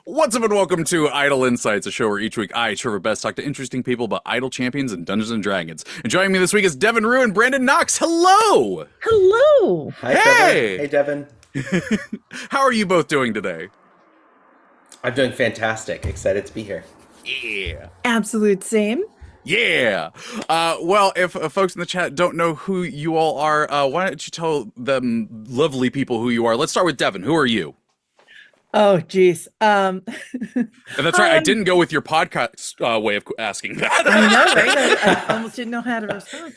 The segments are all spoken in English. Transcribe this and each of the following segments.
What's up and welcome to Idle Insights, a show where each week I, Treavor Bettis, talk to interesting people about idle champions and Dungeons and Dragons. And joining me this week is Deven Rue and Brandon Knox. Hello! Hello. Hi, Trevor. Hey! Hey, Deven. How are you both doing today? I'm doing fantastic. Excited to be here. Yeah. Absolute same. Yeah. Well, if folks in the chat don't know who you all are, why don't you tell them lovely people who you are? Let's start with Deven. Who are you? Oh, geez. And that's right. I didn't go with your podcast way of asking that. I know, right? I almost didn't know how to respond.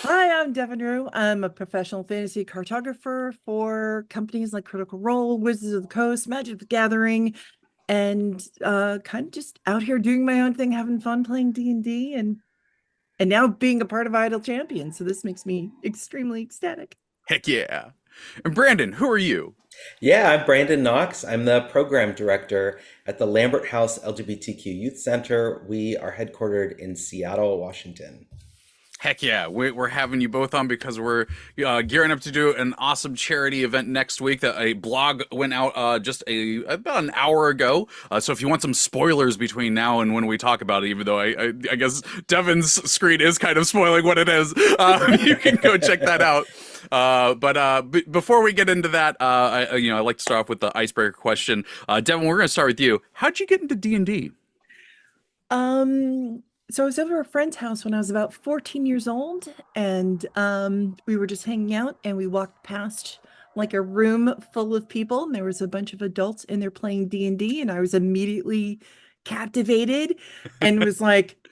Hi, I'm Deven Rue. I'm a professional fantasy cartographer for companies like Critical Role, Wizards of the Coast, Magic the Gathering, and kind of just out here doing my own thing, having fun playing D&D, and now being a part of Idle Champions. So this makes me extremely ecstatic. Heck yeah. And Brandon, who are you? Yeah, I'm Brandon Knox. I'm the program director at the Lambert House LGBTQ Youth Center. We are headquartered in Seattle, Washington. Heck yeah, we're having you both on because we're gearing up to do an awesome charity event next week. That a blog went out just about an hour ago. So if you want some spoilers between now and when we talk about it, even though I guess Devin's screen is kind of spoiling what it is, you can go check that out. But before we get into that, I like to start off with the icebreaker question. Devin, we're going to start with you. How'd you get into D&D? So I was over at a friend's house when I was about 14 years old, and we were just hanging out, and we walked past like a room full of people, and there was a bunch of adults in there playing D&D, and I was immediately captivated and was like,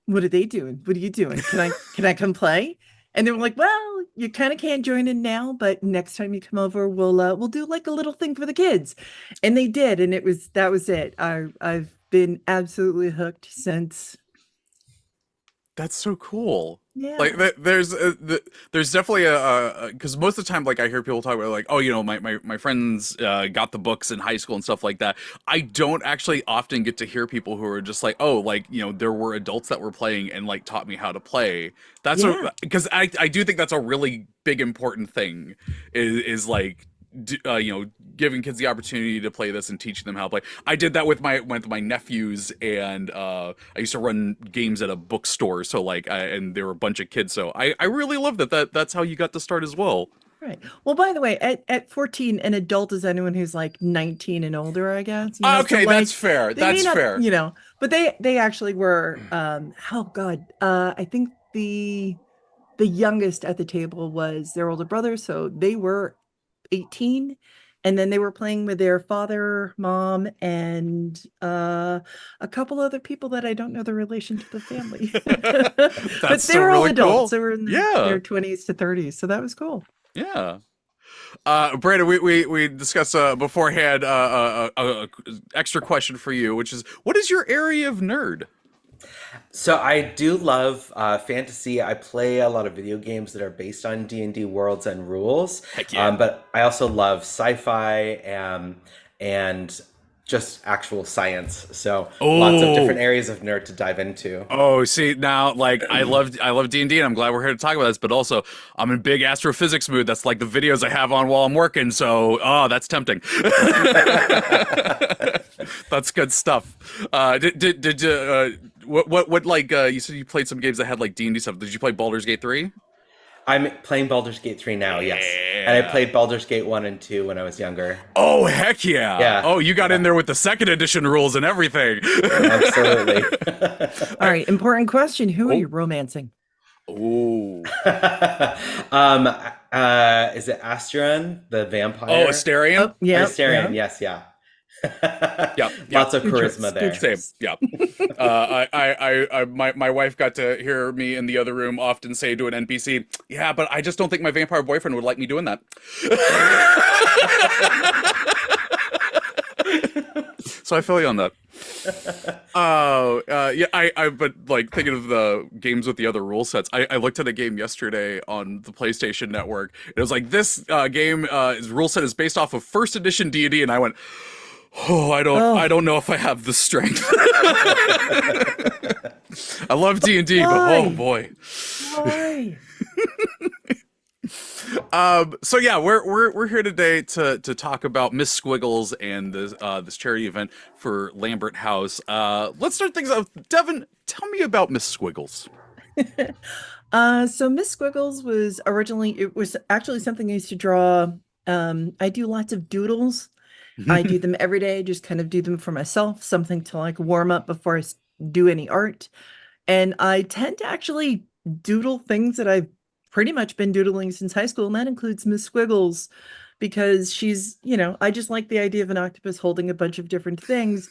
what are they doing? What are you doing? Can I come play? And they were like, well, you kind of can't join in now, but next time you come over, we'll do like a little thing for the kids. And they did, and that was it. I've been absolutely hooked since. That's so cool. Yeah. Like there's definitely because most of the time, like, I hear people talk about like, oh, my friends got the books in high school and stuff like that. I don't actually often get to hear people who are just like, oh, like, there were adults that were playing and like taught me how to play. That's because I do think that's a really big important thing is like, giving kids the opportunity to play this and teaching them how to play. I did that with my nephews, and I used to run games at a bookstore. So like, and there were a bunch of kids. So I really love that's how you got to start as well. Right. Well, by the way, at 14, an adult is anyone who's like 19 and older, I guess. Okay, so, like, that's fair. That's fair. But they actually were. Oh God, I think the youngest at the table was their older brother, so they were 18, and then they were playing with their father, mom, and a couple other people that I don't know the relation to the family. But they were all really adults. Cool. They were in their 20s to 30s, so that was cool. Yeah. Brandon, we discussed beforehand a extra question for you, which is, what is your area of nerd? So I do love fantasy. I play a lot of video games that are based on D&D worlds and rules. Heck yeah. But I also love sci-fi and just actual science. So lots of different areas of nerd to dive into. Oh, see, now, like, I love D&D, and I'm glad we're here to talk about this, but also I'm in big astrophysics mood. That's like the videos I have on while I'm working, so, that's tempting. That's good stuff. Did you, what like, you said you played some games that had, like, D&D stuff. Did you play Baldur's Gate 3? I'm playing Baldur's Gate 3 now, yes. And I played Baldur's Gate 1 and 2 when I was younger. Oh, heck yeah. Yeah. Oh, you got in there with the second edition rules and everything. Absolutely. All right, important question. Who are you romancing? Oh. Is it Asteron, the vampire? Oh, Asterion? Oh, yeah. Asterion, yes, yeah. Yep. Lots of Good charisma choice, there. Same. Yeah. My wife got to hear me in the other room often say to an NPC, yeah, but I just don't think my vampire boyfriend would like me doing that. So I feel you on that. But like, thinking of the games with the other rule sets, I looked at a game yesterday on the PlayStation Network. It was like, this his rule set is based off of first edition D&D, and I went, oh, I don't know if I have the strength. I love D&D, but oh boy. Why? So yeah, we're here today to talk about Miss Squiggles and this charity event for Lambert House. Let's start things out. Devin, tell me about Miss Squiggles. So Miss Squiggles was originally, it was actually something I used to draw. I do lots of doodles. I do them every day, just kind of do them for myself, something to like warm up before do any art. And I tend to actually doodle things that I've pretty much been doodling since high school, and that includes Miss Squiggles because she's, I just like the idea of an octopus holding a bunch of different things.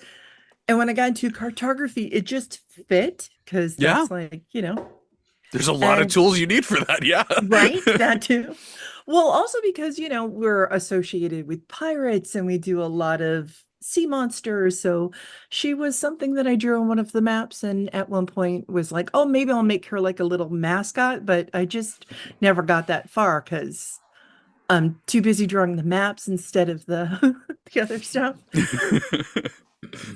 And when I got into cartography, it just fit because Yeah, that's like, there's a lot of and tools you need for that. Yeah. right, that too. Well, also because, we're associated with pirates and we do a lot of sea monsters. So she was something that I drew on one of the maps and at one point was like, oh, maybe I'll make her like a little mascot, but I just never got that far because I'm too busy drawing the maps instead of the the other stuff. So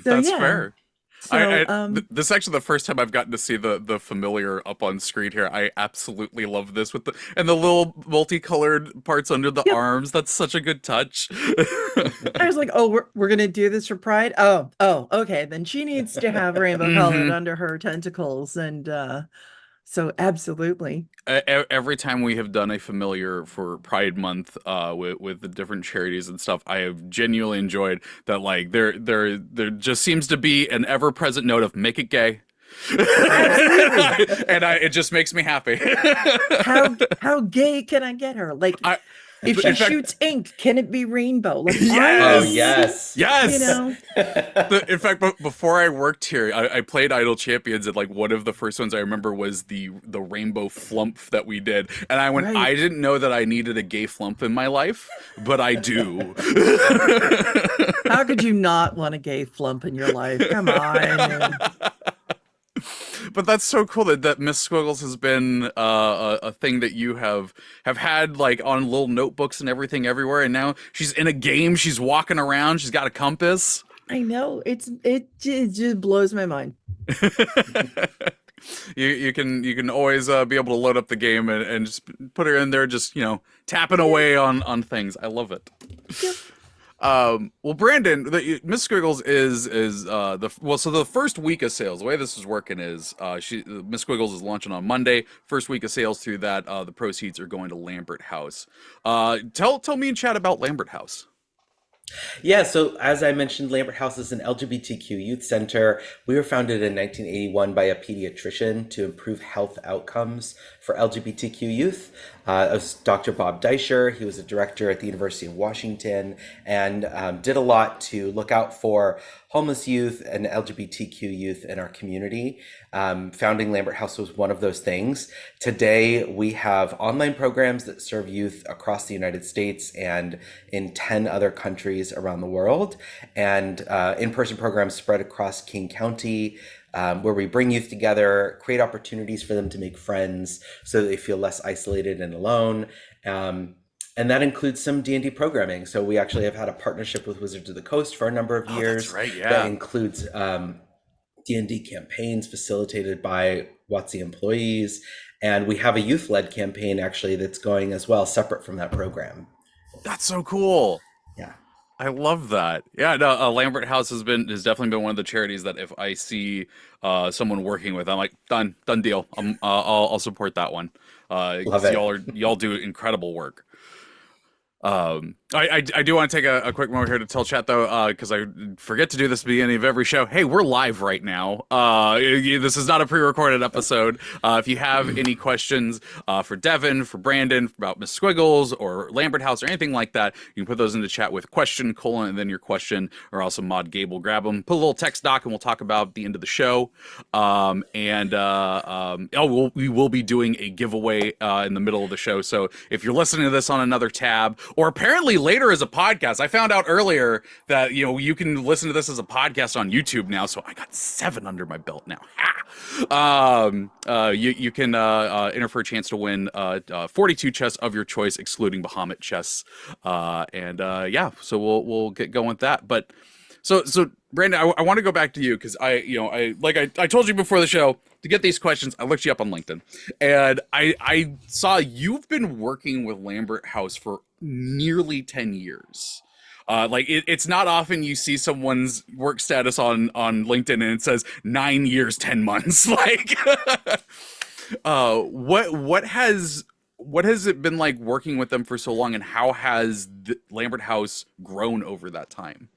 That's yeah. fair. So This is actually the first time I've gotten to see the familiar up on screen here. I absolutely love this with the little multicolored parts under the yep. arms. That's such a good touch. I was like, oh, we're gonna do this for Pride. Oh, okay. Then she needs to have rainbow colored Hmm. under her tentacles, and so absolutely. Every time we have done a familiar for Pride Month, with the different charities and stuff, I have genuinely enjoyed that. Like there just seems to be an ever present note of make it gay, Absolutely. and it just makes me happy. How gay can I get her? Like I, if she in fact, shoots ink, can it be rainbow? Like Oh, yes, I'm yes. you yes. know, In fact, before I worked here, I played Idle Champions, and like one of the first ones I remember was the rainbow flump that we did, and right. I didn't know that I needed a gay flump in my life, but I do. How could you not want a gay flump in your life? Come on. But that's so cool that Miss Squiggles has been a thing that you have had like on little notebooks and everything everywhere, and now she's in a game. She's walking around. She's got a compass. I know it just blows my mind. You can always be able to load up the game and just put her in there, just tapping away on things. I love it. Yep. Well, Brandon, Miss Squiggles is so the first week of sales. The way this is working is Miss Squiggles is launching on Monday. First week of sales through that, the proceeds are going to Lambert House. Tell me and chat about Lambert House. Yeah, so as I mentioned, Lambert House is an LGBTQ youth center. We were founded in 1981 by a pediatrician to improve health outcomes for LGBTQ youth. It was Dr. Bob Deischer. He was a director at the University of Washington and did a lot to look out for homeless youth and LGBTQ youth in our community. Founding Lambert House was one of those things. Today, we have online programs that serve youth across the United States and in 10 other countries around the world, and in-person programs spread across King County, where we bring youth together, create opportunities for them to make friends so that they feel less isolated and alone. And that includes some D&D programming. So we actually have had a partnership with Wizards of the Coast for a number of years. That's right, yeah. That includes D&D campaigns facilitated by WotC employees. And we have a youth-led campaign actually that's going as well, separate from that program. That's so cool. Yeah. I love that. Yeah, no, Lambert House has definitely been one of the charities that if I see someone working with, I'm like done deal. I'll support that one. Love 'Cause it. y'all do incredible work. I do want to take a quick moment here to tell chat though, because I forget to do this at the beginning of every show. Hey, we're live right now. This is not a pre-recorded episode. If you have any questions for Devin, for Brandon, about Miss Squiggles or Lambert House or anything like that, you can put those in the chat with question, and then your question, or also Mod Gabe will grab them. Put a little text doc and we'll talk about at the end of the show. We will be doing a giveaway in the middle of the show. So if you're listening to this on another tab, or apparently later as a podcast. I found out earlier that you can listen to this as a podcast on YouTube now, so I got 7 under my belt now. You can enter for a chance to win 42 chests of your choice, excluding Bahamut chests. So we'll get going with that. But so Brandon, I want to go back to you because I told you before the show to get these questions. I looked you up on LinkedIn, and I saw you've been working with Lambert House for nearly 10 years. It's not often you see someone's work status on LinkedIn and it says 9 years, 10 months. What has it been like working with them for so long, and how has the Lambert House grown over that time?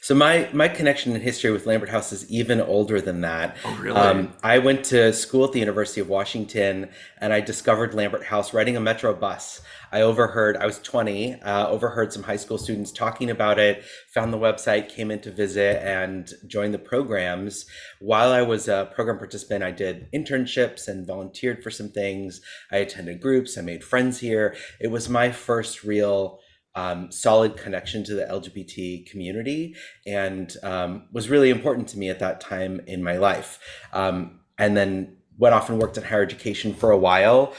So my connection and history with Lambert House is even older than that. Oh, really? I went to school at the University of Washington, and I discovered Lambert House riding a metro bus. I was 20, overheard some high school students talking about it, found the website, came in to visit, and joined the programs. While I was a program participant, I did internships and volunteered for some things. I attended groups, I made friends here. It was my first real solid connection to the LGBT community, and was really important to me at that time in my life. And then went off and worked in higher education for a while.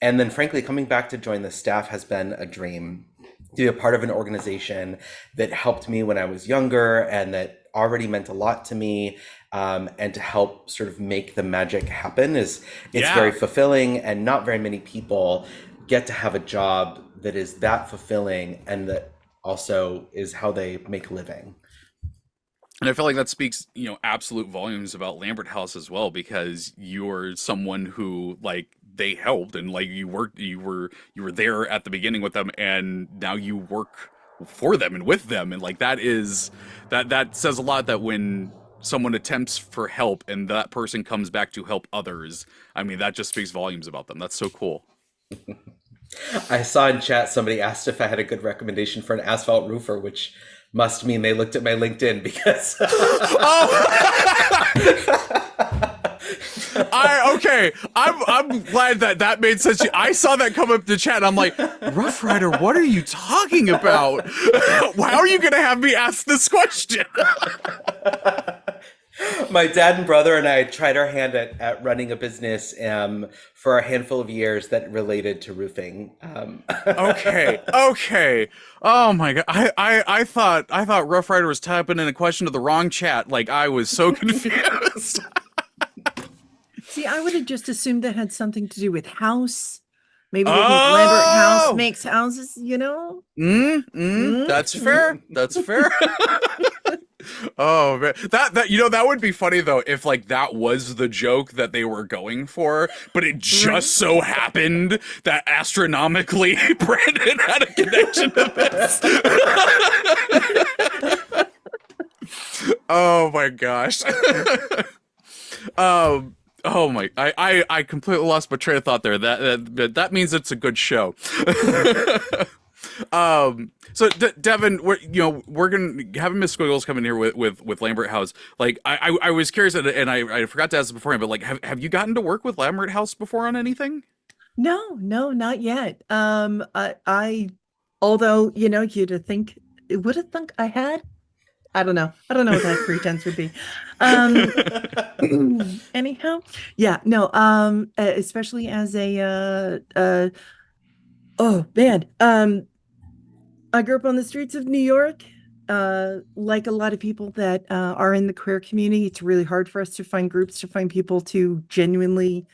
And then frankly, coming back to join the staff has been a dream. To be a part of an organization that helped me when I was younger and that already meant a lot to me, and to help sort of make the magic happen it's very fulfilling, and not very many people get to have a job that is that fulfilling and that also is how they make a living. And I feel like that speaks, absolute volumes about Lambert House as well, because you're someone who they helped, and you were there at the beginning with them, and now you work for them and with them, and that says a lot, that when someone attempts for help and that person comes back to help others, I mean, that just speaks volumes about them. That's so cool. I saw in chat somebody asked if I had a good recommendation for an asphalt roofer, which must mean they looked at my LinkedIn because okay. I'm glad that made sense. I saw that come up to chat, and I'm like, Rough Rider, what are you talking about? How are you gonna have me ask this question? my dad and brother and I tried our hand at running a business for a handful of years that related to roofing. Okay. Oh my god. I thought Rough Rider was typing in a question to the wrong chat. Like, I was so confused. See, I would have just assumed that had something to do with house. Maybe they think Lambert House makes houses, That's fair. That's fair. Oh man, that would be funny though, if that was the joke that they were going for, but it just so happened that astronomically Brandon had a connection to this. Oh my gosh. Oh my, I completely lost my train of thought there. That means it's a good show. So Deven, we're gonna have Miss Squiggles come in here with Lambert House. I was curious, and I forgot to ask this beforehand, but have you gotten to work with Lambert House before on anything? No, not yet. I although you'd have think it would have thunk I had. I don't know what that pretense would be. Anyhow, yeah, no. Especially as a oh man, I grew up on the streets of New York. Like a lot of people that are in the queer community, it's really hard for us to find groups, to find people to genuinely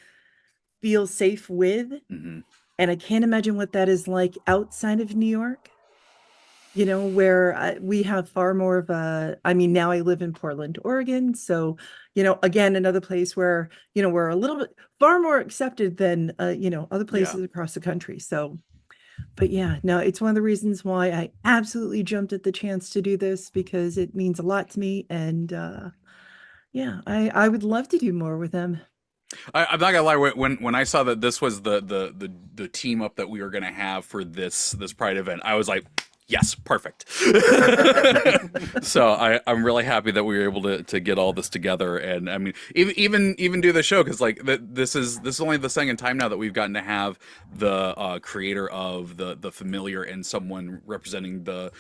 feel safe with. Mm-hmm. And I can't imagine what that is like outside of New York, where we have far more of now I live in Portland, Oregon. So, again, another place where, we're a little bit far more accepted than, other places across the country. So, but yeah, no, it's one of the reasons why I absolutely jumped at the chance to do this, because it means a lot to me. And I would love to do more with them. I'm not gonna lie. When I saw that this was the team up that we were gonna have for this Pride event, I was like, yes, perfect. So I'm really happy that we were able to get all this together, and I mean, even do the show, because this is only the second time now that we've gotten to have the creator of the Familiar and someone representing the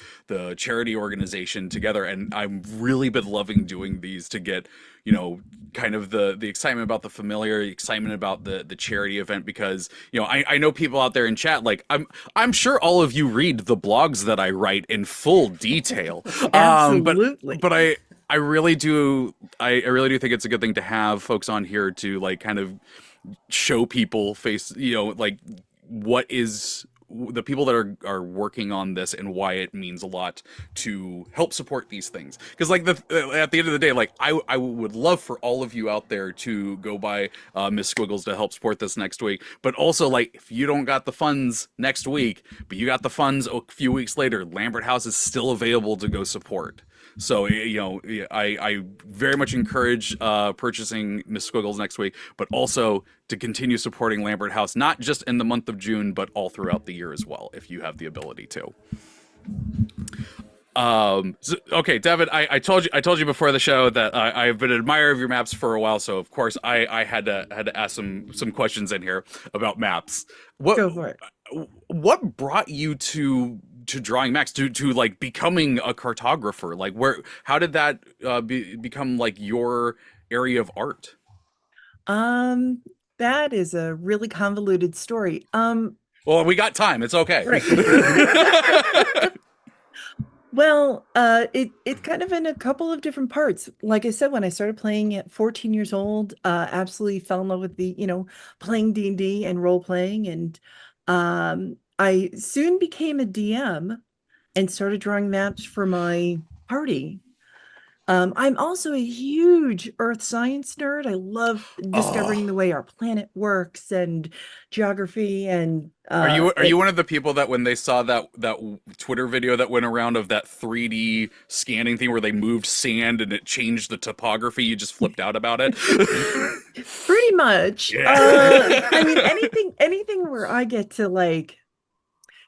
charity organization together, and I've really been loving doing these to get you know, kind of the excitement about the familiar, the excitement about the charity event, because you know I know people out there in chat, like I'm sure all of you read the blogs that I write in full detail, but Absolutely. I really do I really do think it's a good thing to have folks on here to like kind of show people face, you know, like what is the people that are working on this and why it means a lot to help support these things, because like at the end of the day, like I would love for all of you out there to go buy Miss Squiggles to help support this next week, but also like if you don't got the funds next week but you got the funds a few weeks later, Lambert House is still available to go support. So you know, I very much encourage purchasing Miss Squiggles next week, but also to continue supporting Lambert House, not just in the month of June, but all throughout the year as well, if you have the ability to. Okay, Deven, I told you before the show that I've been an admirer of your maps for a while, so of course I had to ask some questions in here about maps. What Go for it. what brought you to drawing maps, to like becoming a cartographer? Like how did that become like your area of art? Um, that is a really convoluted story. Well, we got time. It's okay. Right. Well, it's kind of in a couple of different parts. Like I said, when I started playing at 14 years old, absolutely fell in love with the, playing D&D and role playing. And I soon became a DM and started drawing maps for my party. I'm also a huge earth science nerd. I love discovering Oh, the way our planet works and geography and are you one of the people that when they saw that Twitter video that went around of that 3D scanning thing where they moved sand and it changed the topography, you just flipped out about it? pretty much. Yeah. I mean, anything where I get to like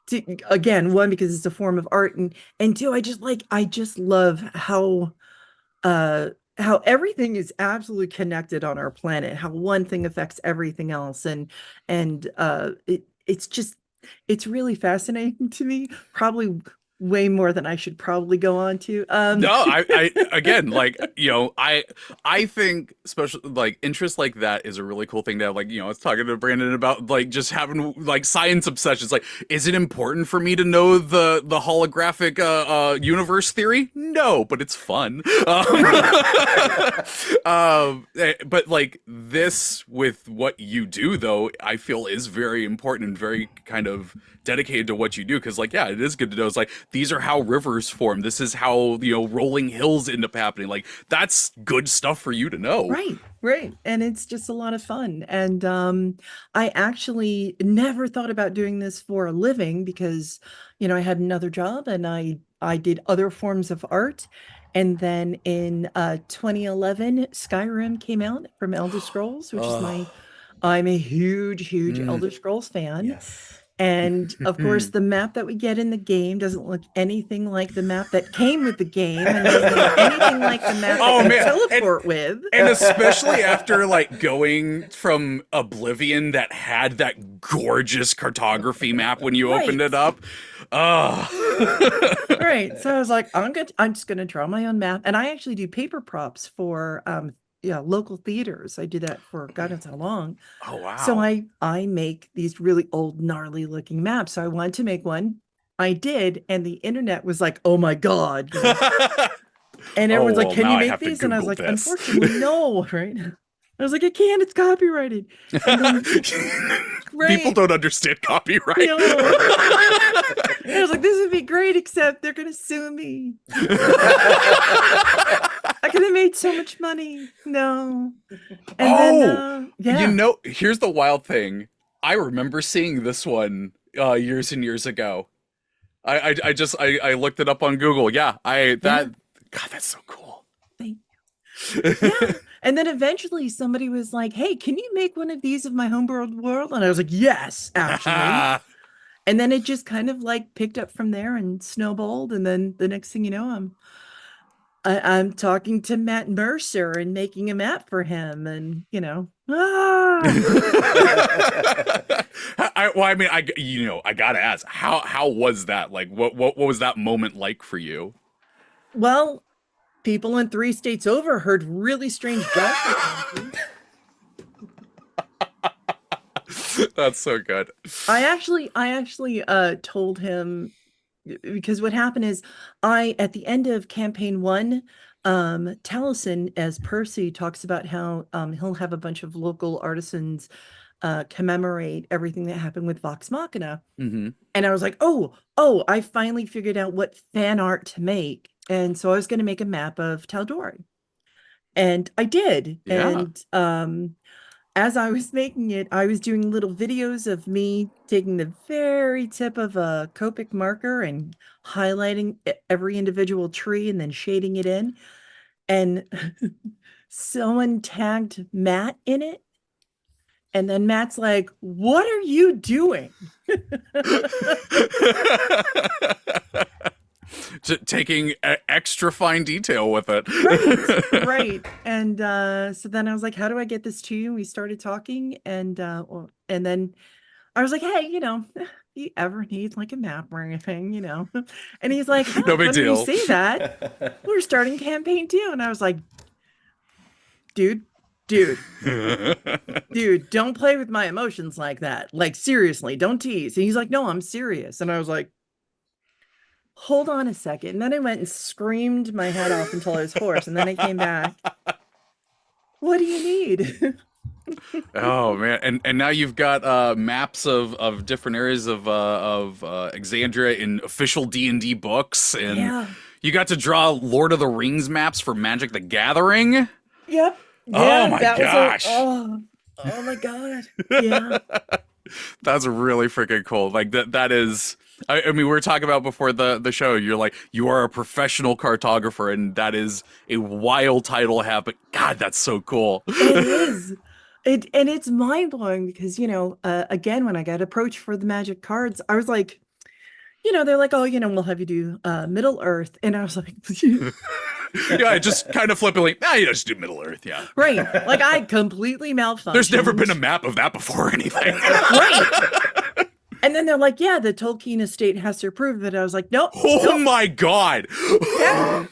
to, again, one, because it's a form of art, and two, I just love how everything is absolutely connected on our planet, how one thing affects everything else, it's really fascinating to me, probably way more than I should probably go on to. No, I again, like, you know, I think special like interest like that is a really cool thing to have. Like, you know, I was talking to Brandon about like just having like science obsessions. Like, is it important for me to know the holographic universe theory? No, but it's fun. But like this with what you do though, I feel is very important and very kind of dedicated to what you do, because like yeah, it is good to know. It's like these are how rivers form, this is how, you know, rolling hills end up happening. Like that's good stuff for you to know. Right. And it's just a lot of fun. And I actually never thought about doing this for a living because, I had another job and I did other forms of art. And then in 2011, Skyrim came out from Elder Scrolls, which is Oh, I'm a huge mm, Elder Scrolls fan. yes. And of course, the map that we get in the game doesn't look anything like the map that came with the game and doesn't look anything like the map that Oh you man, teleport with. and especially after like going from Oblivion that had that gorgeous cartography map when you opened Right. it up. Oh. Right. So I was like, I'm just gonna draw my own map. And I actually do paper props for yeah, local theaters. I do that for God knows how long. Oh So wow. I make these really old, gnarly looking maps. So I wanted to make one. I did, and the internet was like, oh my God, and Oh everyone's like, well, can now you I make have to these? And I was Google like, this. unfortunately, no, right? I was like, I can't, it's copyrighted. And then People right. don't understand copyright. No. I was like, this would be great, except they're gonna sue me. I could have made so much money. No. And then Oh, you yeah. know, here's the wild thing. I remember seeing this one years and years ago. I looked it up on Google. Yeah, Yeah. God, that's so cool. Thank Yeah. And then eventually somebody was like, hey, can you make one of these of my homeworld world? And I was like, yes, actually. And then it just kind of like picked up from there and snowballed. And then the next thing you know, I'm talking to Matt Mercer and making a map for him. And Well, I mean, you know, I gotta ask, how was that? Like, what was that moment like for you? well, People in 3 states over heard really strange gossip. That's so good. I actually told him, because what happened is at the end of campaign 1, Taliesin as Percy talks about how he'll have a bunch of local artisans commemorate everything that happened with Vox Machina. Hmm. And I was like, oh, I finally figured out what fan art to make. And so I was going to make a map of Tal'Dorei. And I did. Yeah. And as I was making it, I was doing little videos of me taking the very tip of a Copic marker and highlighting every individual tree and then shading it in. And someone tagged Matt in it. And then Matt's like, "What are you doing?" Taking extra fine detail with it. Right. And so then I was like, "How do I get this to you?" We started talking, and then I was like, "Hey, you ever need like a map or anything, And he's like, "Huh, No big funny you deal. say that. We're starting campaign 2." And I was like, "Dude, dude, dude, don't play with my emotions like that. Like, seriously, don't tease." And he's like, "No, I'm serious." And I was like, "Hold on a second." And then I went and screamed my head off until I was hoarse. And then I came back. "What do you need?" Oh man, and now you've got maps of different areas of Exandria in official D&D books, and Yeah. you got to draw Lord of the Rings maps for Magic the Gathering. Yep. Oh Yeah, my that was gosh. oh my God. Yeah. That's really freaking cool. Like that is I mean we were talking about before the show, you're like you are a professional cartographer and that is a wild title to have, but God, that's so cool. It is. It's mind-blowing because, again, when I got approached for the magic cards, I was like, they're like, "Oh, we'll have you do Middle Earth." And I was like, Yeah, I just kind of flippantly, you just do Middle Earth, yeah. right. Like I completely There's never been a malfunctioned. map of that before or anything. Right. And then they're like, "Yeah, the Tolkien estate has to approve of it." I was like, "Nope, Oh nope." my God. Yeah.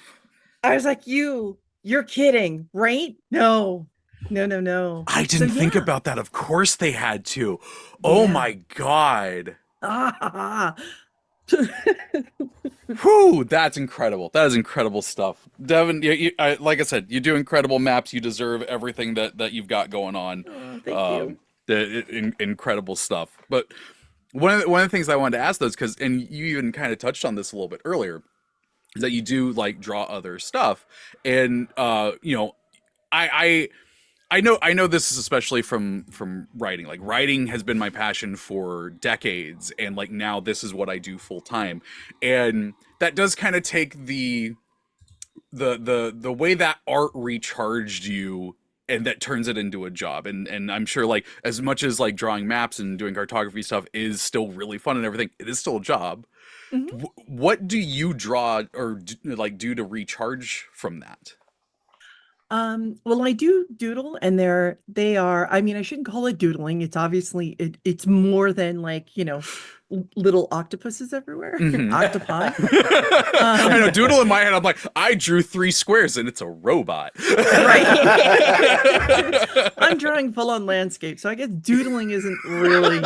I was like, you're kidding, right? No, no, no, no. I So didn't think yeah, about that. Of course they had to. Oh yeah. my God. Ah. Whew, that's incredible. That is incredible stuff. Devin, like I said, you do incredible maps. You deserve everything that you've got going on. Oh, thank you. Incredible stuff. But one of the things I wanted to ask though is because, and you even kind of touched on this a little bit earlier, is that you do like draw other stuff, and I I know this is especially from writing. Like writing has been my passion for decades, and like now this is what I do full time, and that does kind of take the way that art recharged you and that turns it into a job. And I'm sure like as much as like drawing maps and doing cartography stuff is still really fun and everything, it is still a job. Mhm. What do you draw or do to recharge from that? Well, I do doodle, and they are, I mean, I shouldn't call it doodling. It's obviously it's more than like, little octopuses everywhere, Hmm. octopi. I know, Um, doodle in my head. I'm like, I drew 3 squares and it's a robot. right. I'm drawing full on landscape, so I guess doodling isn't really.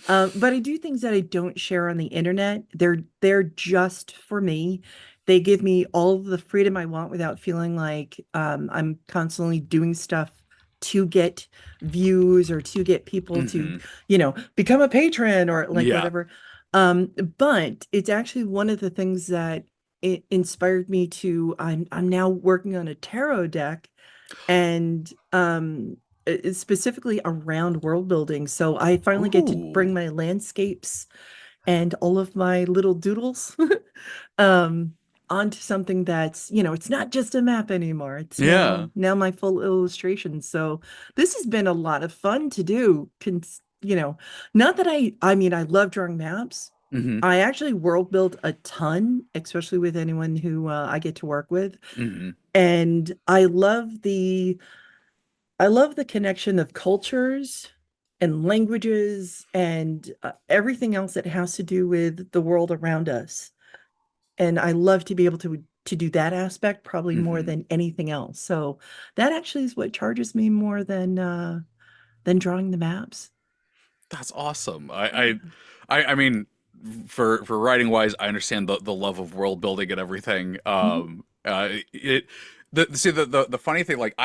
But I do things that I don't share on the internet. They're just for me. They give me all of the freedom I want without feeling like I'm constantly doing stuff to get views or to get people to, Hmm. become a patron or like Yeah. whatever. But it's actually one of the things that it inspired me to. I'm now working on a tarot deck, and specifically around world building. So I finally get to bring Ooh. my landscapes and all of my little doodles um onto something that's, it's not just a map anymore. It's Yeah. now my full illustration. So this has been a lot of fun to do. Not that I mean, I love drawing maps. Hmm. I actually world build a ton, especially with anyone who I get to work with. Hmm. And I love the connection of cultures and languages and everything else that has to do with the world around us. And I love to be able to do that aspect probably more Mhm. than anything else. So that actually is what charges me more than drawing the maps. That's awesome. Yeah. I mean, for writing wise, I understand the love of world building and everything. Mhm. It see the funny thing, like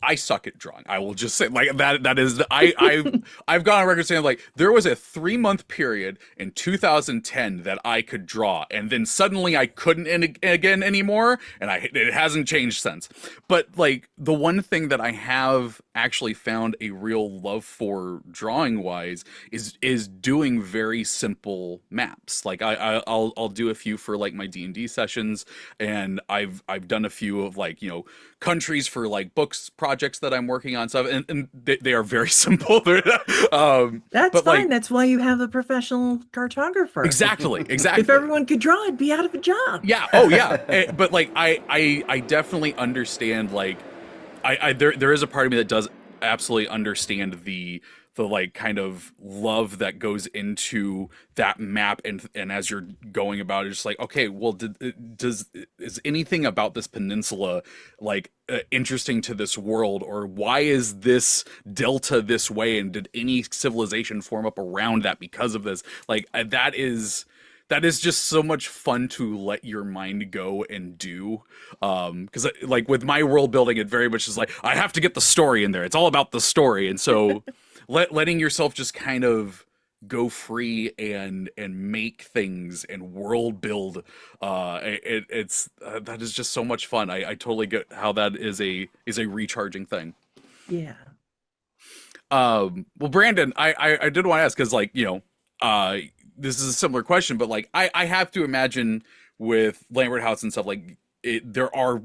I suck at drawing. I will just say like that is I've gone on record saying like there was a 3 month period in 2010 that I could draw, and then suddenly I couldn't again anymore, and it hasn't changed since. But like the one thing that I have actually found a real love for drawing wise is doing very simple maps. Like I'll do a few for like my D&D sessions, and I've done a few of like, you know, countries for like books projects that I'm working on stuff, and they are very simple. That's But like fine. That's why you have a professional cartographer. exactly, If exactly. everyone could draw, it'd be out of a job. Yeah. Oh yeah. But like I definitely understand like there is a part of me that does absolutely understand the like kind of love that goes into that map, and as you're going about it, just like, okay, well, is anything about this peninsula like interesting to this world, or why is this delta this way, and did any civilization form up around that because of this? Like that is just so much fun to let your mind go and do. Because like with my world building, it very much is like I have to get the story in there. It's all about the story, and so letting yourself just kind of go free and make things and world build, it's that is just so much fun. I totally get how that is a recharging thing. Yeah. Well, Brandon, I did want to ask because, like, you know, this is a similar question, but like, I have to imagine with Lambert House and stuff, like, there are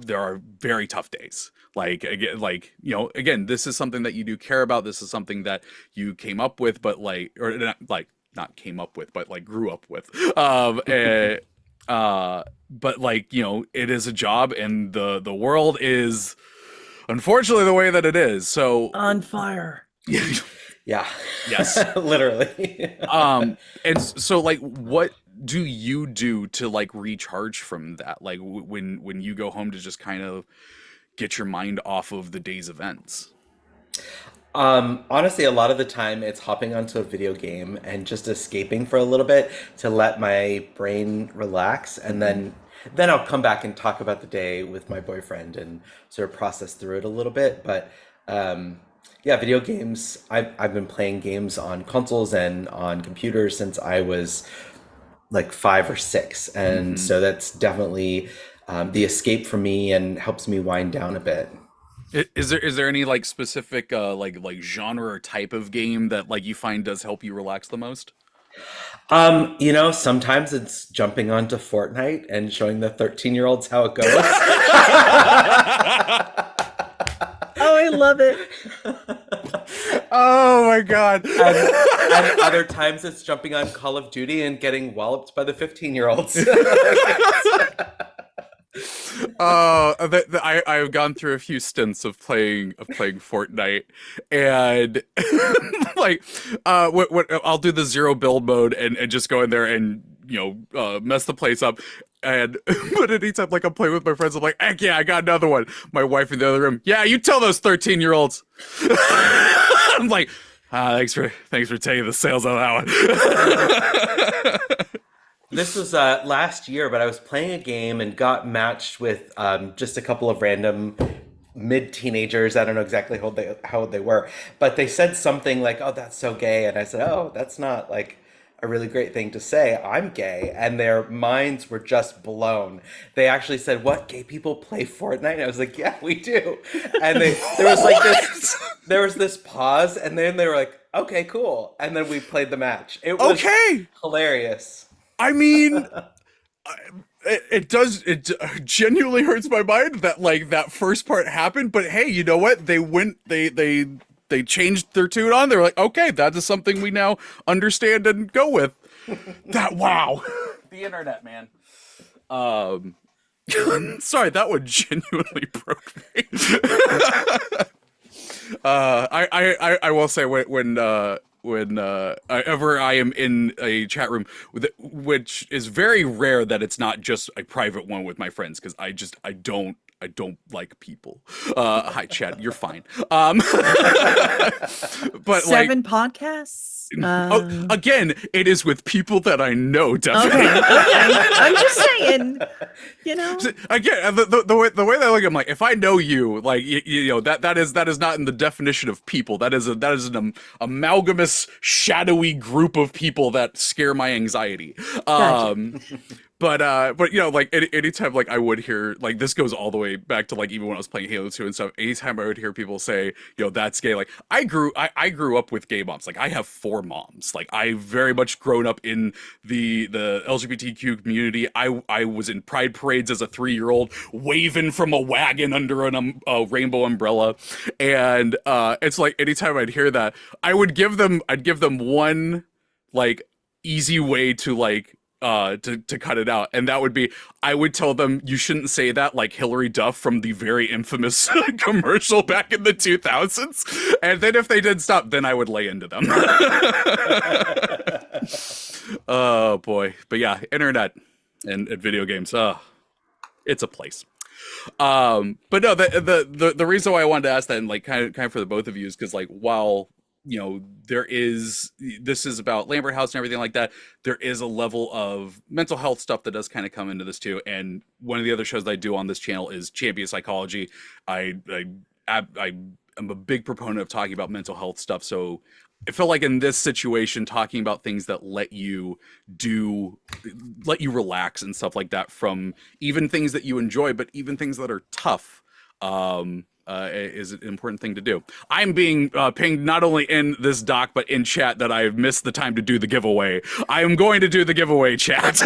very tough days. Like again, like, you know, again, this is something that you do care about. This is something that you came up with, but like, or not, like not came up with, but like grew up with. But like, you know, it is a job, and the world is unfortunately the way that it is. So On fire. Yeah. yes. Literally. And so like what do you do to like recharge from that? Like when you go home to just kind of get your mind off of the day's events? Honestly, a lot of the time it's hopping onto a video game and just escaping for a little bit to let my brain relax, and then I'll come back and talk about the day with my boyfriend and sort of process through it a little bit. But yeah, video games. I've been playing games on consoles and on computers since I was like 5 or 6, and Hmm. so that's definitely the escape for me and helps me wind down a bit. Is there any like specific like genre or type of game that like you find does help you relax the most? You know, sometimes it's jumping onto Fortnite and showing the 13-year-olds how it goes. Oh, I love it. Oh my god. And other times it's jumping on Call of Duty and getting walloped by the 15-year-olds. I've gone through a few stints of playing Fortnite, and like what I'll do the zero build mode and just go in there and, you know, mess the place up. And but anytime like I'm playing with my friends, I'm like, heck yeah, I got another one. My wife in the other room, yeah, you tell those 13-year-olds. I'm like, thanks for taking the sales on that one. This was last year, but I was playing a game and got matched with just a couple of random mid-teenagers. I don't know exactly how old they were, but they said something like, "Oh, that's so gay," and I said, "Oh, that's not like a really great thing to say. I'm gay," and their minds were just blown. They actually said, "What, gay people play Fortnite?" And I was like, "Yeah, we do." And there was like this, there was this pause, and then they were like, "Okay, cool," and then we played the match. It was Okay. hilarious. I mean, it genuinely hurts my mind that like that first part happened, but hey, you know what, they changed their tune on. They're like, okay, that is something we now understand and go with. That, wow. The internet, man. um Sorry, that one genuinely broke me. I will say when ever I am in a chat room which is very rare that it's not just a private one with my friends because I don't like people. Hi Chad, you're fine. But like, 7 podcasts. oh, again, it is with people that I know, definitely. Okay, okay. I'm just saying, you know. Again, the way that I look, I'm like, if I know you, like you know that is not in the definition of people. That is an amalgamous, shadowy group of people that scare my anxiety. Gotcha. But you know, like anytime like I would hear, like this goes all the way back to like even when I was playing Halo 2 and stuff. Anytime I would hear people say, you know, that's gay, like I grew up with gay moms. Like I have 4 moms. Like I very much grown up in the LGBTQ community. I was in pride parades as a 3-year-old, waving from a wagon under a rainbow umbrella, and it's like anytime I'd hear that, I'd give them one like easy way to like to cut it out, and that would be I would tell them you shouldn't say that like Hillary Duff from the very infamous commercial back in the 2000s, and then if they did stop, then I would lay into them. Oh boy, but yeah, internet and video games, it's a place. But no, the reason why I wanted to ask that, and like kind of for the both of you, is because like while you know this is about Lambert House and everything like that, there is a level of mental health stuff that does kind of come into this too. And one of the other shows that I do on this channel is Champion Psychology. I am a big proponent of talking about mental health stuff, so I feel like in this situation, talking about things that let you relax and stuff like that, from even things that you enjoy, but even things that are tough, is an important thing to do. I'm being pinged not only in this doc, but in chat that I've missed the time to do the giveaway. I am going to do the giveaway, chat.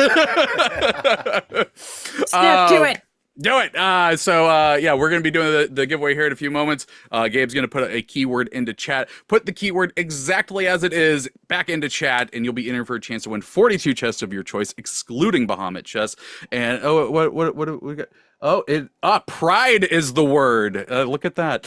Steph, do it. Do it. Yeah, we're going to be doing the giveaway here in a few moments. Gabe's going to put a keyword into chat. Put the keyword exactly as it is back into chat, and you'll be entered for a chance to win 42 chests of your choice, excluding Bahamut chests. And what do we got? Oh, pride is the word. Look at that.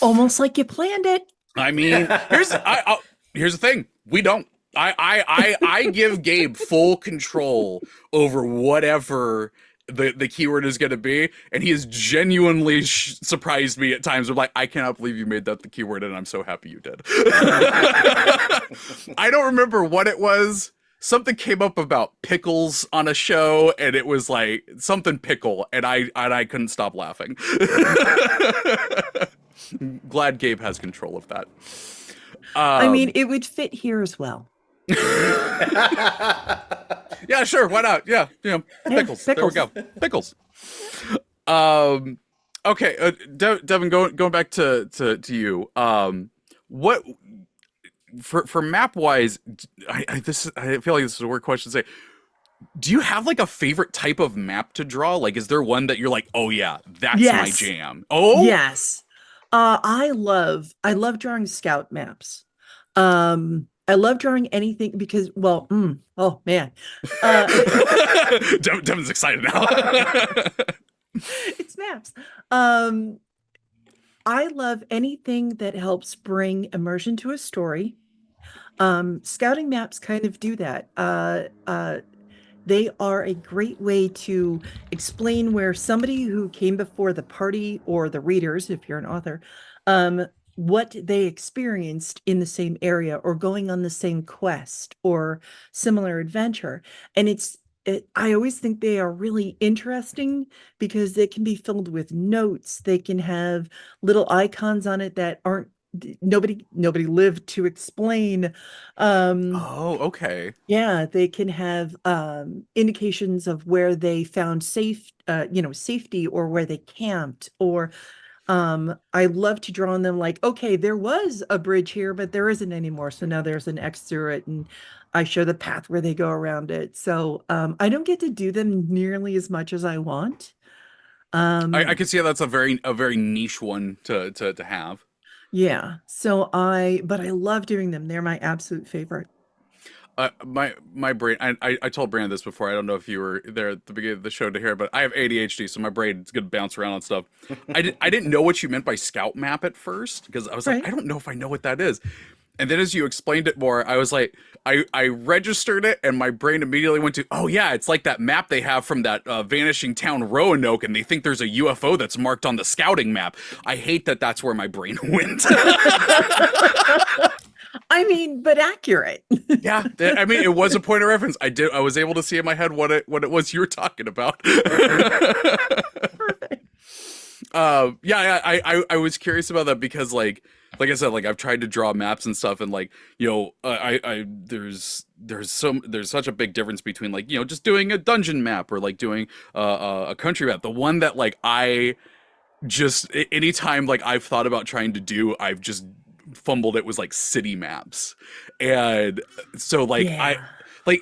Almost like you planned it. I mean, here's the thing. We don't. I give Gabe full control over whatever the keyword is going to be, and he has genuinely surprised me at times. I'm like, I cannot believe you made that the keyword, and I'm so happy you did. I don't remember what it was. Something came up about pickles on a show, and it was like something pickle, and I couldn't stop laughing. Glad Gabe has control of that. I mean, it would fit here as well. Yeah, sure. Why not? Yeah, pickles. There we go. Pickles. Okay, Deven, going back to you. What for map wise? I feel like this is a weird question to say. Do you have like a favorite type of map to draw? Like, is there one that you're like, oh yeah, that's my jam? Oh yes. I love drawing scout maps. I love drawing anything because, well, oh man, Devin's excited now. It's maps. I love anything that helps bring immersion to a story. Scouting maps kind of do that. They are a great way to explain where somebody who came before the party or the readers, if you're an author, what they experienced in the same area or going on the same quest or similar adventure. And I always think they are really interesting because they can be filled with notes. They can have little icons on it that aren't nobody lived to explain. Oh, okay. Yeah, they can have indications of where they found safety or where they camped, or I love to draw on them like, okay, there was a bridge here, but there isn't anymore. So now there's an X through it, and I show the path where they go around it. So I don't get to do them nearly as much as I want. I can see how that's a very niche one to have. Yeah. So but I love doing them. They're my absolute favorite. My brain. I told Brandon this before. I don't know if you were there at the beginning of the show to hear, but I have ADHD, so my brain's gonna bounce around on stuff. I didn't know what you meant by scout map at first because I was like, Right. I don't know if I know what that is. And then as you explained it more, I was like, I registered it, and my brain immediately went to, oh yeah, it's like that map they have from that vanishing town Roanoke, and they think there's a UFO that's marked on the scouting map. I hate that that's where my brain went. I mean, but accurate. Yeah, I mean, it was a point of reference. I was able to see in my head what it was you were talking about. Perfect. Yeah, I was curious about that because like I said, like I've tried to draw maps and stuff, and like I there's such a big difference between like just doing a dungeon map or like doing a country map. The one that like I just anytime like I've thought about trying to do, I've just fumbled it was like city maps. And so like I Yeah. like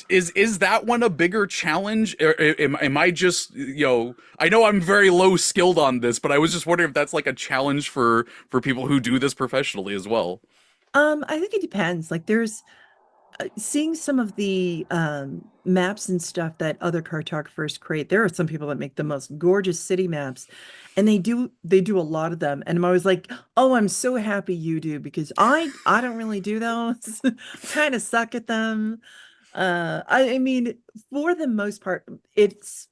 is that one a bigger challenge, or am I just I know I'm very low skilled on this, but I was just wondering if that's like a challenge for people who do this professionally as well. I think it depends. Like there's seeing some of the maps and stuff that other cartographers create. There are some people that make the most gorgeous city maps, and they do a lot of them. And I'm always like, oh, I'm so happy you do because I don't really do those. Kind of suck at them. I mean, for the most part, it's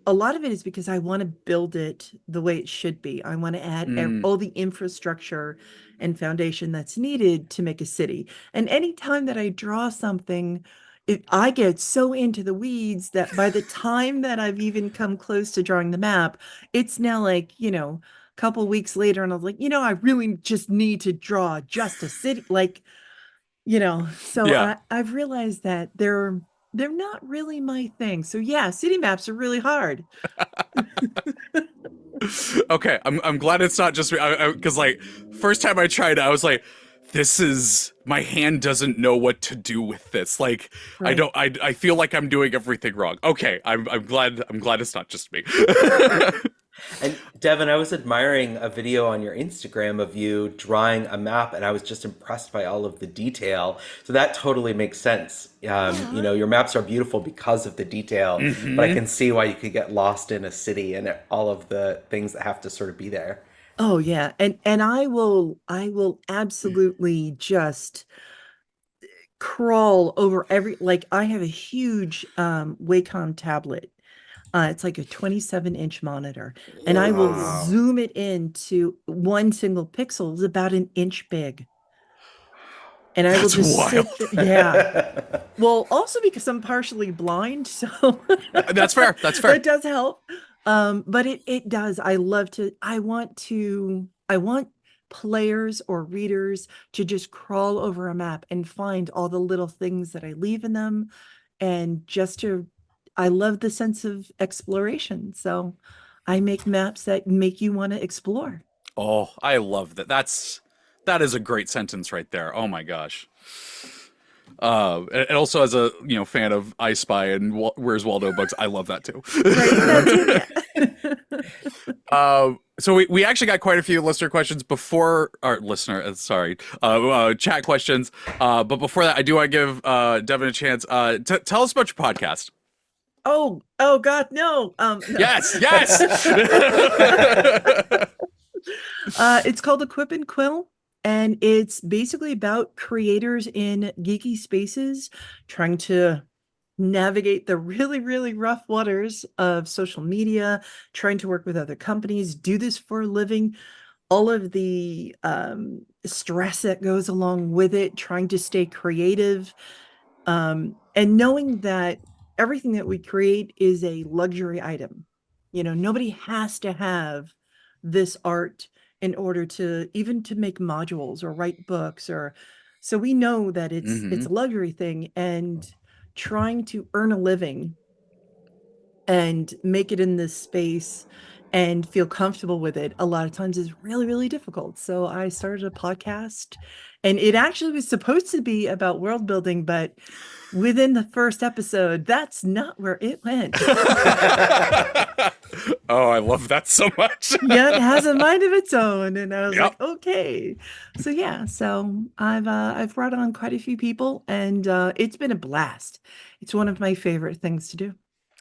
a lot of it is because I want to build it the way it should be. I want to add Mm, all the infrastructure and foundation that's needed to make a city. And anytime that I draw something, I get so into the weeds that by the time that I've even come close to drawing the map, it's now like, a couple weeks later, and I was like, I really just need to draw just a city. Like, so yeah. I've realized that they're not really my thing. So yeah, city maps are really hard. Okay, I'm glad it's not just me because like first time I tried it, I was like, this is my hand doesn't know what to do with this. Like I Right. don't I feel like I'm doing everything wrong. Okay, I'm glad it's not just me. And Devin, I was admiring a video on your Instagram of you drawing a map, and I was just impressed by all of the detail. So that totally makes sense. Aw. Your maps are beautiful because of the detail, but I Hmm. can see why you could get lost in a city and all of the things that have to sort of be there. Oh yeah. And I will absolutely just crawl over every, like I have a huge Wacom tablet. It's like a 27-inch monitor, and I will Wow. zoom it into one single pixel is about an inch big. And I will That's just wild. sit there. Yeah. Well, also because I'm partially blind, so That's fair. That's that fair. does help. But it does. I want players or readers to just crawl over a map and find all the little things that I leave in them, and I love the sense of exploration. So I make maps that make you want to explore. Oh, I love that. That is a great sentence right there. Oh my gosh. And also as a fan of I Spy and Where's Waldo books, I love that too. Right? That too, yeah. So we actually got quite a few listener questions before our listener, sorry, chat questions. But before that, I do want to give Devin a chance. Tell us about your podcast. Oh God, no. No. Yes, yes. It's called Equip and Quill, and it's basically about creators in geeky spaces trying to navigate the really, really rough waters of social media, trying to work with other companies, do this for a living, all of the stress that goes along with it, trying to stay creative, and knowing that everything that we create is a luxury item. Nobody has to have this art in order to even to make modules or write books, or so we know that it's Hmm. a luxury thing, and trying to earn a living and make it in this space and feel comfortable with it a lot of times is really, really difficult. So I started a podcast, and it actually was supposed to be about world building, but within the first episode, that's not where it went. Oh, I love that so much. Yeah, it has a mind of its own. And I was Yep. like, okay. So yeah, so I've brought on quite a few people, and it's been a blast. It's one of my favorite things to do.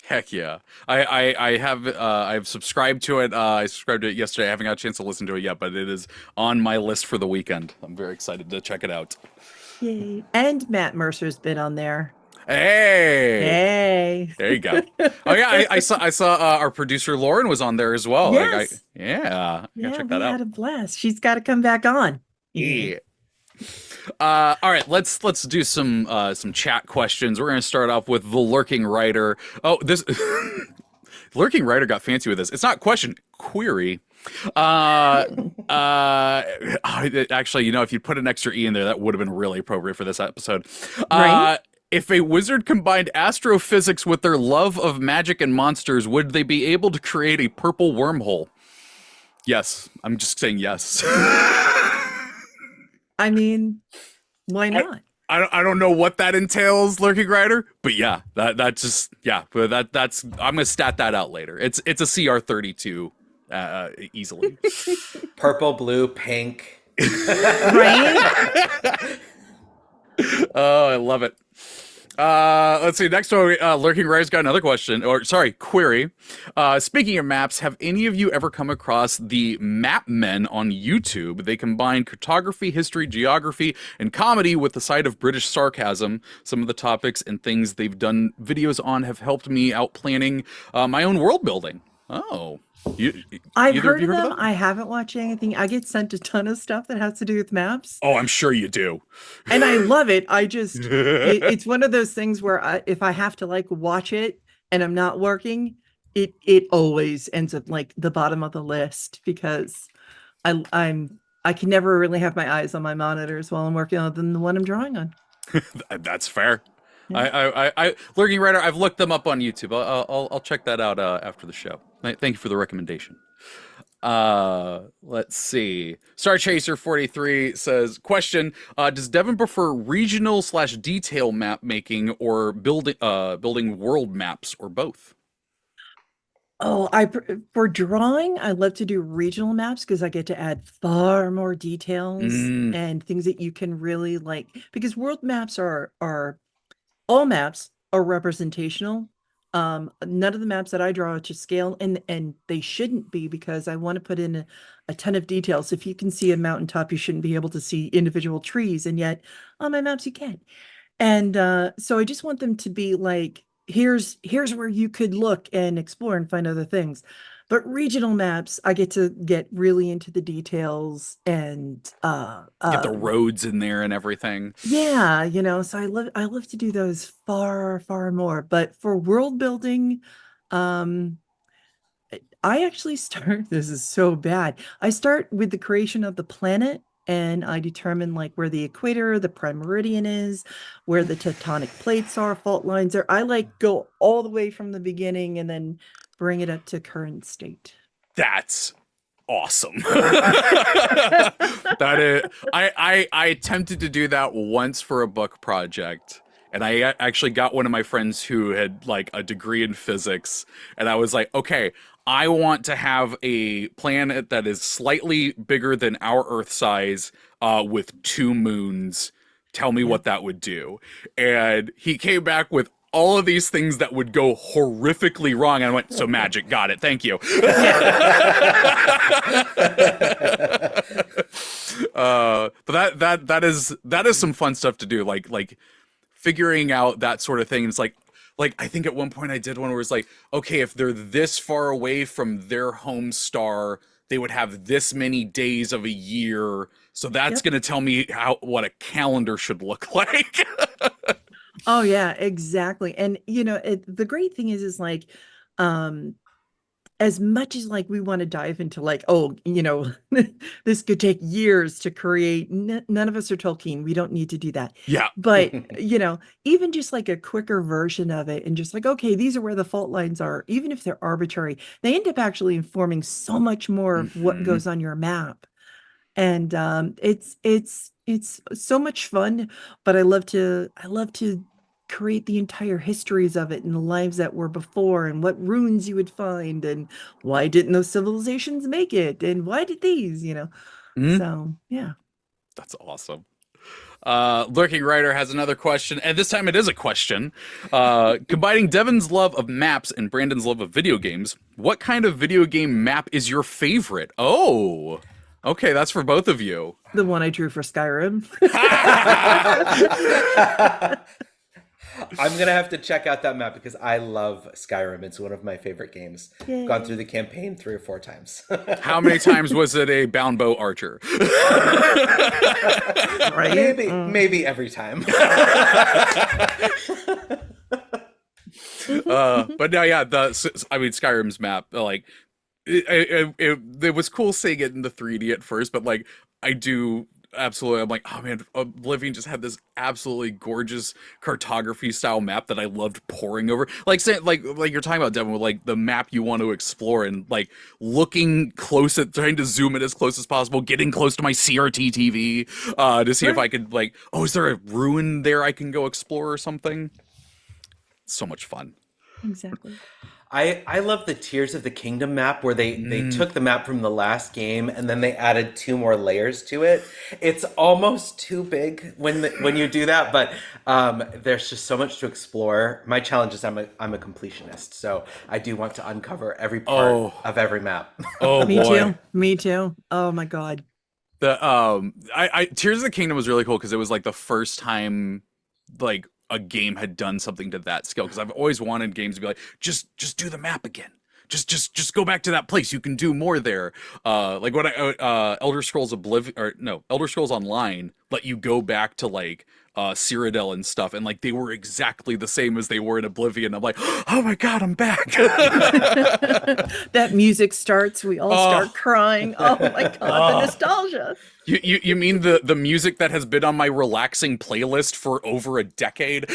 Heck yeah. I have I've subscribed to it. I subscribed to it yesterday. I haven't got a chance to listen to it yet, but it is on my list for the weekend. I'm very excited to check it out. Yay. And Matt Mercer's been on there. Hey, Hey. there you go. Oh yeah, I saw our producer Lauren was on there as well. Yes. Yeah, I gotta Yeah, check we that had out. a blast. She's got to come back on. Yeah. Yeah. All right, let's do some chat questions. We're gonna start off with the lurking writer. Oh, this lurking writer got fancy with this. It's not question, query. Actually, if you put an extra e in there, that would have been really appropriate for this episode. Right? If a wizard combined astrophysics with their love of magic and monsters, would they be able to create a purple wormhole? Yes, I'm just saying yes. I mean, why I, not? I don't know what that entails, lurking rider, but yeah, that just but that's I'm gonna stat that out later. It's a CR32 easily. Purple, blue, pink. Right? Oh, I love it. Let's see. Next one, Lurking Rider's got another question, or sorry, query. Speaking of maps, have any of you ever come across the Map Men on YouTube? They combine cartography, history, geography, and comedy with the side of British sarcasm. Some of the topics and things they've done videos on have helped me out planning my own world building. Oh, I've either of heard you of them. that? I haven't watched anything. I get sent a ton of stuff that has to do with maps, Oh, I'm sure you do. and I love it. It's one of those things where if I have to like watch it and I'm not working, it always ends up like the bottom of the list because I can never really have my eyes on my monitors while I'm working other than the one I'm drawing on. That's fair. Yeah. Lurking Writer. I've looked them up on YouTube. I'll check that out after the show. Thank you for the recommendation. Let's see. Star Chaser 43 says, question: does Deven prefer regional / detail map making or building world maps or both? Oh, for drawing, I love to do regional maps because I get to add far more details Mm, and things that you can really like because world maps are all maps are representational. None of the maps that I draw are to scale, and they shouldn't be because I want to put in a ton of details. If you can see a mountaintop, you shouldn't be able to see individual trees, and yet on my maps you can. And so I just want them to be like, here's where you could look and explore and find other things. But regional maps, I get to get really into the details and get the roads in there and everything. yeah, so I love to do those far, far more. But for world building, um, I actually start, this is so bad. I start with the creation of the planet and I determine like where the equator, the prime meridian is, where the tectonic plates are, fault lines are. I like go all the way from the beginning and then bring it up to current state. That's awesome. That is, I attempted to do that once for a book project. And I actually got one of my friends who had like a degree in physics. And I was like, okay, I want to have a planet that is slightly bigger than our Earth size with 2 moons. Tell me Yeah. what that would do. And he came back with all of these things that would go horrifically wrong. And I went, so magic, got it. Thank you. But that is some fun stuff to do. Like figuring out that sort of thing. It's like I think at one point I did one where it's like, okay, if they're this far away from their home star, they would have this many days of a year. So that's Yep. going to tell me what a calendar should look like. Oh yeah, exactly. And the great thing is like um as much as like we want to dive into like, oh, this could take years to create. None of us are Tolkien. We don't need to do that. Yeah. But, even just like a quicker version of it and just like, okay, these are where the fault lines are, even if they're arbitrary, they end up actually informing so much more of what Mhm. goes on your map. And it's so much fun, but I love to create the entire histories of it and the lives that were before and what runes you would find and why didn't those civilizations make it and why did these. Mhm. So yeah. That's awesome. Lurking Writer has another question, and this time it is a question. Combining Devin's love of maps and Brandon's love of video games, what kind of video game map is your favorite? Oh, okay, that's for both of you. The one I drew for Skyrim. I'm gonna have to check out that map because I love Skyrim. It's one of my favorite games. I've gone Yay. through the campaign 3 or 4 times. How many times was it a bound bow archer? Right? Maybe every time. But no, yeah, Skyrim's map, like, it was cool seeing it in the 3D at first, but like, I do absolutely, I'm like, oh man, Oblivion just had this absolutely gorgeous cartography style map that I loved poring over. Like, say, like you're talking about, Devin, with like the map you want to explore and like looking close at trying to zoom in as close as possible, getting close to my CRT TV, to see if I could like, oh, is there a ruin there I can go explore or something? So much fun. Exactly. I love the Tears of the Kingdom map where they took the map from the last game and then they added 2 more layers to it. It's almost too big when you do that, but there's just so much to explore. My challenge is I'm a completionist, so I do want to uncover every part of every map. Oh Me boy. too. Me too. Oh my God. I Tears of the Kingdom was really cool because it was like the first time like a game had done something to that scale, because I've always wanted games to be like, just do the map again. Just go back to that place. You can do more there. Like when Elder Scrolls Oblivion, or no, Elder Scrolls Online let you go back to like Cyrodiil and stuff, and like they were exactly the same as they were in Oblivion. I'm like, oh my god, I'm back. That music starts, we all start crying. Oh my God, the nostalgia. You mean the music that has been on my relaxing playlist for over a decade?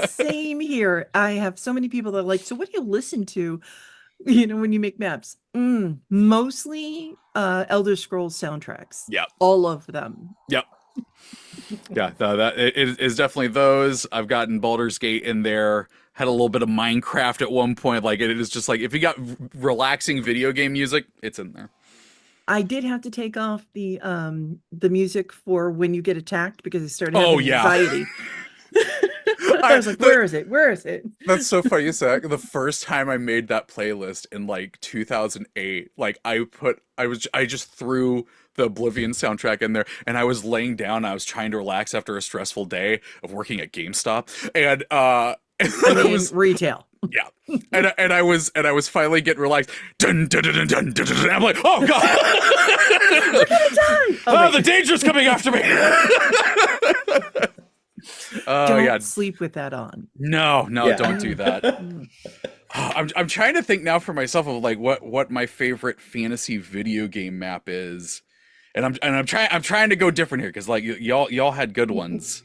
Same here. I have so many people that are like, so what do you listen to, when you make maps? Mostly Elder Scrolls soundtracks. Yep. All of them. Yep. Yeah, that it is definitely those. I've gotten Baldur's Gate in there. Had a little bit of Minecraft at one point. Like, it is just like, if you got relaxing video game music, it's in there. I did have to take off the music for when you get attacked because I started having anxiety. I was like, where is it? Where is it? That's so funny you say that. The first time I made that playlist in like 2008, like I just threw the Oblivion soundtrack in there, and I was laying down, I was trying to relax after a stressful day of working at GameStop, and retail. Yeah, and I was finally getting relaxed. Dun, dun, dun, dun, dun, dun, dun. I'm like, oh god, We're gonna die! Oh, the danger's coming after me. Don't sleep with that on. No, don't do that. I'm trying to think now for myself of like what my favorite fantasy video game map is, and I'm trying to go different here because like y'all had good ones.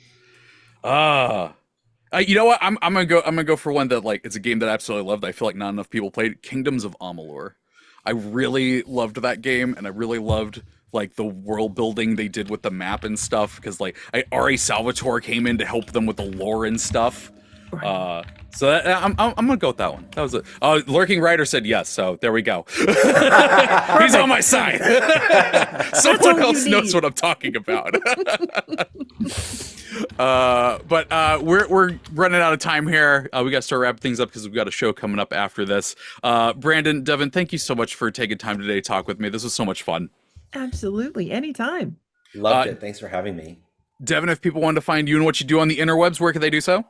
You know what? I'm gonna go for one that like it's a game that I absolutely loved. I feel like not enough people played Kingdoms of Amalur. I really loved that game, and I really loved like the world building they did with the map and stuff, because like R.A. Salvatore came in to help them with the lore and stuff. So I'm gonna go with that one. That was it. Lurking Writer said yes, so there we go. He's on my side. Someone else knows what I'm talking about. But we're running out of time here. We got to start wrapping things up because we've got a show coming up after this. Brandon, Devin, thank you so much for taking time today to talk with me. This was so much fun. Absolutely, anytime. Loved it. Thanks for having me. Devin, if people wanted to find you and what you do on the interwebs, where could they do so?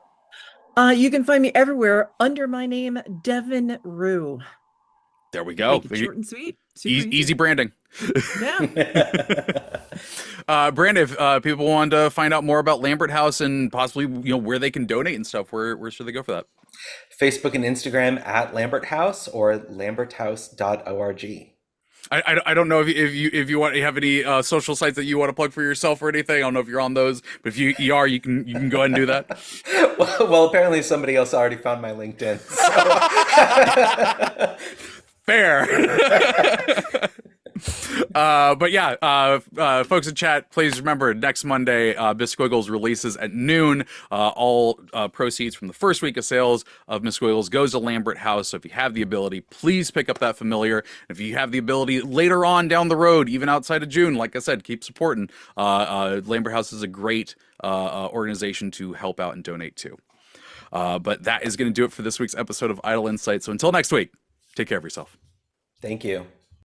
You can find me everywhere under my name, Deven Rue. There we go. Short and sweet. Easy branding. Yeah. Brandon, if people want to find out more about Lambert House and possibly where they can donate and stuff, where should they go for that? Facebook and Instagram at Lambert House or lamberthouse.org. I don't know if you want to have any social sites that you want to plug for yourself or anything. I don't know if you're on those, but if you are, you can go ahead and do that. Well, apparently somebody else already found my LinkedIn. So. Fair. But yeah, folks in chat, please remember next Monday, Miss Squiggles releases at noon. All proceeds from the first week of sales of Miss Squiggles goes to Lambert House. So if you have the ability, please pick up that familiar. If you have the ability later on down the road, even outside of June, like I said, keep supporting. Lambert House is a great organization to help out and donate to. But that is going to do it for this week's episode of Idle Insight. So until next week, take care of yourself. Thank you.